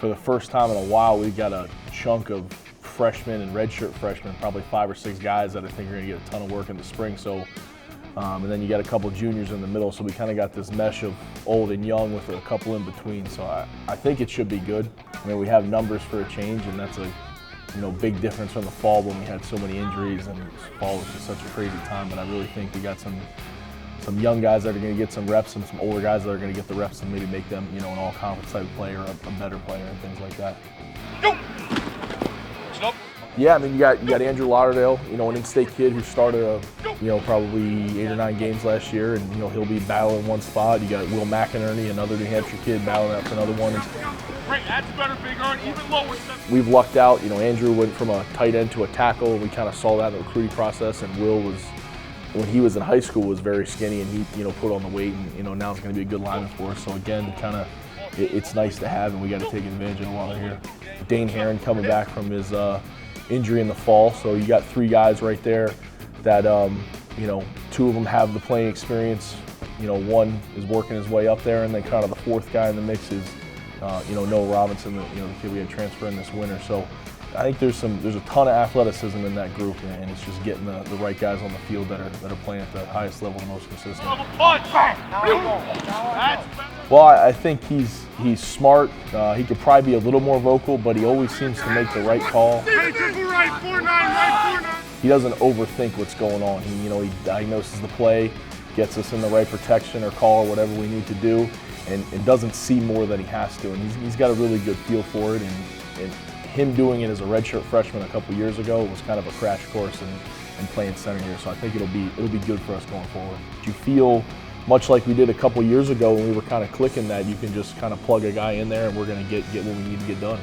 for the first time in a while, we've got a chunk of freshmen and redshirt freshmen, probably 5 or 6 guys that I think are going to get a ton of work in the spring. So, and then you got a couple juniors in the middle, so we kind of got this mesh of old and young with a couple in between. So I think it should be good. I mean, we have numbers for a change, and that's a big difference from the fall when we had so many injuries, and fall was just such a crazy time. But I really think we got some young guys that are going to get some reps, and some older guys that are going to get the reps and maybe make them, an all-conference type player, a better player, and things like that. Go. Stop. Yeah, I mean, you got Andrew Lauderdale, an in-state kid who started, probably 8 or 9 games last year, and he'll be battling one spot. You got Will McInerney, another New Hampshire kid, battling out for another one. Great, that's better, big arm, even lower. We've lucked out. Andrew went from a tight end to a tackle, and we kind of saw that in the recruiting process. And Will was, when he was in high school, was very skinny, and he put on the weight, and now it's going to be a good lineman for us. So again, it's nice to have, and we got to take advantage of it while they're here. Dane Herron coming back from his injury in the fall, so you got 3 guys right there that 2 of them have the playing experience. One is working his way up there, and then kind of the 4th guy in the mix is Noah Robinson, the kid we had transfer in this winter. So I think there's a ton of athleticism in that group, and it's just getting the right guys on the field that are playing at the highest level and most consistent. Well, I think he's smart. He could probably be a little more vocal, but he always seems to make the right call. He doesn't overthink what's going on. He diagnoses the play, gets us in the right protection or call or whatever we need to do, and doesn't see more than he has to. And he's got a really good feel for it. And him doing it as a redshirt freshman a couple years ago was kind of a crash course in playing center here. So I think it'll be good for us going forward. Do you feel much like we did a couple years ago when we were kind of clicking that you can just kind of plug a guy in there and we're going to get what we need to get done?